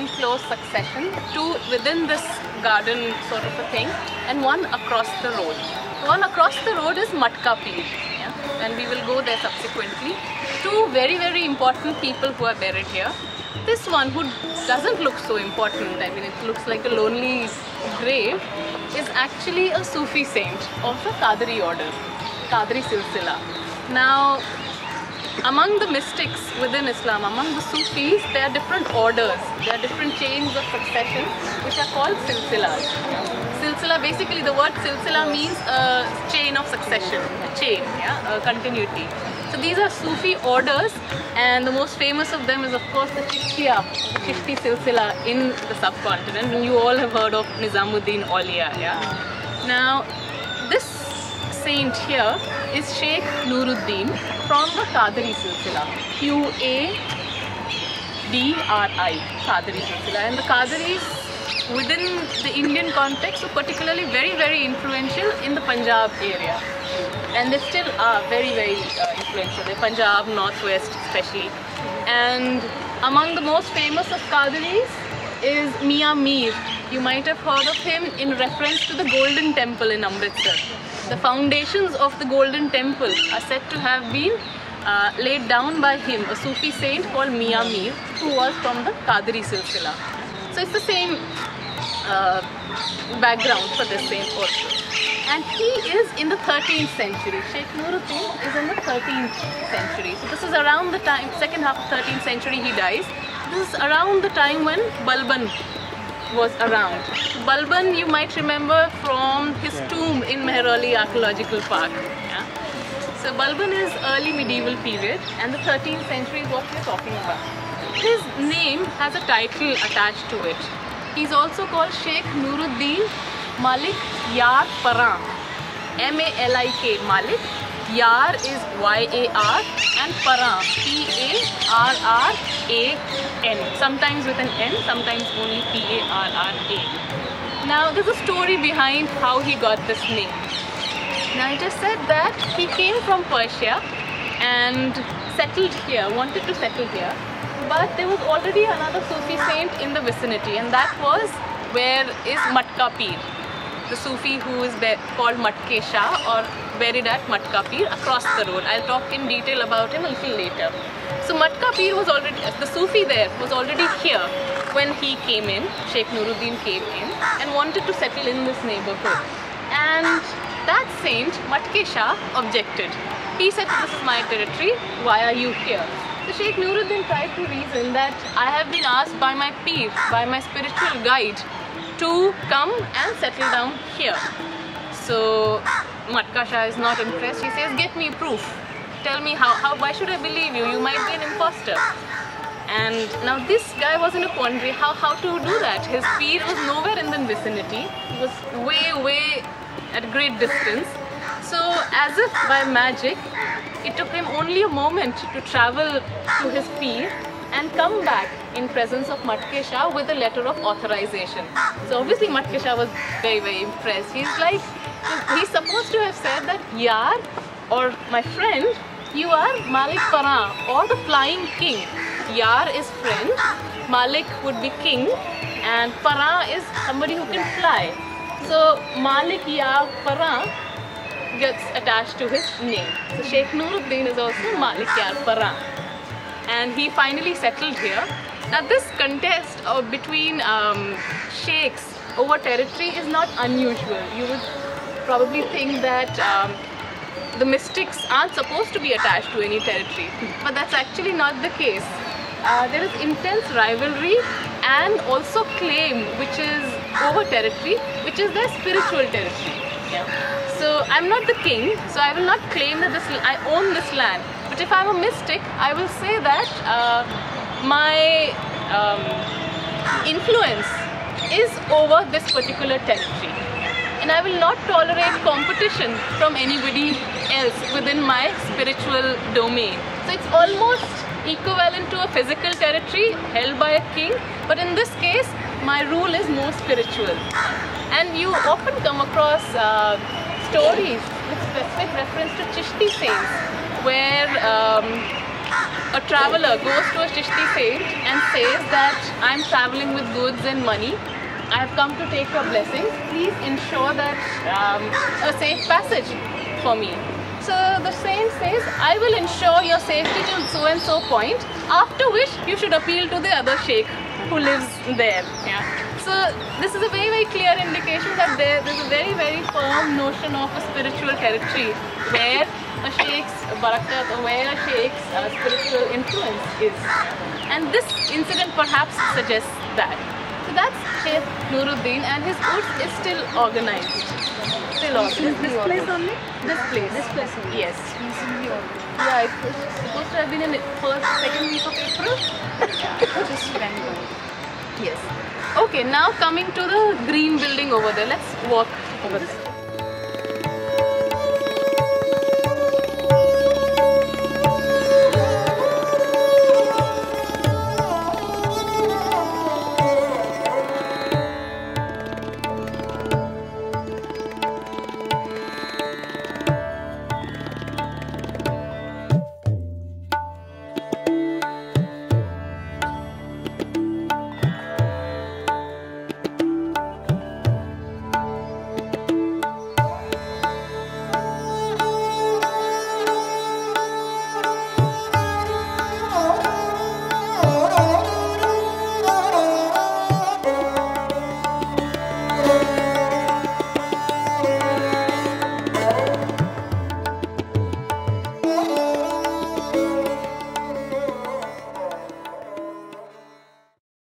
in close succession, two within this garden sort of a thing, and one across the road. The one across the road is Matka Peer, yeah? And we will go there subsequently. Two very, very important people who are buried here. This one, who doesn't look so important, I mean it looks like a lonely grave, is actually a Sufi saint of the Qadri order, Qadri Silsila. Now, among the mystics within Islam, among the Sufis, there are different orders, there are different chains of succession which are called silsilas. Silsila, basically the word silsila means a chain of succession, a chain, yeah, a continuity. So these are Sufi orders, and the most famous of them is of course the Chishtiya, the Chishti Silsila in the subcontinent, and you all have heard of Nizamuddin Auliya, yeah. Now, this saint here is Sheikh Nooruddin from the Qadri Silsila, Qadri, Qadri Silsila, and the Qadris within the Indian context were particularly very, very influential in the Punjab area. And they still are very, very influential. The Punjab, Northwest especially. And among the most famous of Qadris is Mian Mir. You might have heard of him in reference to the Golden Temple in Amritsar. The foundations of the Golden Temple are said to have been laid down by him, a Sufi saint called Mian Mir, who was from the Qadri Silsila. So it's the same background for this saint also. And he is in the 13th century. Sheikh Nooruddin is in the 13th century. So this is around the time, second half of 13th century he dies. This is around the time when Balban was around. Balban you might remember from his tomb in Mehrauli Archaeological Park. Yeah? So Balban is early medieval period, and the 13th century is what we are talking about. His name has a title attached to it. He's also called Sheikh Nooruddin Maalak Yar Parran, M-A-L-I-K, Malik. Yar is Y-A-R, and Parran, P-A-R-R-A-N. Sometimes with an N, sometimes only P-A-R-R-A. Now there's a story behind how he got this name. Now it is said that he came from Persia and settled here, wanted to settle here. But there was already another Sufi saint in the vicinity, and that was where is Matka Peer, the Sufi who is called Matke Shah, or buried at Matka Peer across the road. I'll talk in detail about him a little later. So Matka Peer was already, the Sufi there was already here when he came in, Sheikh Nooruddin came in and wanted to settle in this neighborhood. And that saint, Matke Shah, objected. He said, this is my territory, why are you here? So Sheikh Nooruddin tried to reason that I have been asked by my peer, by my spiritual guide, to come and settle down here. So Matka Shah is not impressed. He says, get me proof. Tell me why should I believe you? You might be an imposter. And now this guy was in a quandary, how to do that. His peer was nowhere in the vicinity. He was way at a great distance. So as if by magic, it took him only a moment to travel to his peer and come back in presence of Matke Shah with a letter of authorization. So obviously Matke Shah was very impressed. He's like, he's supposed to have said that, Yar, or my friend, you are Malik Parran, or the flying king. Yar is friend, Malik would be king, and Parran is somebody who can fly. So Malik Yar Parran gets attached to his name. So Sheikh Nooruddin is also Malik Yar Parran. And he finally settled here. Now this contest between sheikhs over territory is not unusual. You would probably think that the mystics aren't supposed to be attached to any territory, but that's actually not the case. There is intense rivalry and also claim, which is over territory, which is their spiritual territory. Yeah. So I'm not the king, so I will not claim that I own this land. But if I'm a mystic, I will say that my influence is over this particular territory. And I will not tolerate competition from anybody else within my spiritual domain. So it's almost equivalent to a physical territory held by a king, but in this case, my rule is more spiritual. And you often come across stories with specific reference to Chishti saints, where a traveler goes to a Chishti saint and says that I'm traveling with goods and money, I have come to take your blessings, please ensure that a safe passage for me. So the saint says, I will ensure your safety till so and so point, after which you should appeal to the other sheikh who lives there. Yeah. So this is a very, very clear indication that there's a very, very firm notion of a spiritual territory where a sheikh's barakat or where a sheikh's spiritual influence is. And this incident perhaps suggests that. So that's Sheikh Nooruddin, and his urs is still organized. Still organized. This place only? This place. This place only? Yes. Recently organized. Yeah, it was supposed to have been in the second week of April. Yeah, just went by. Yes. Okay, now coming to the green building over there. Let's walk over there.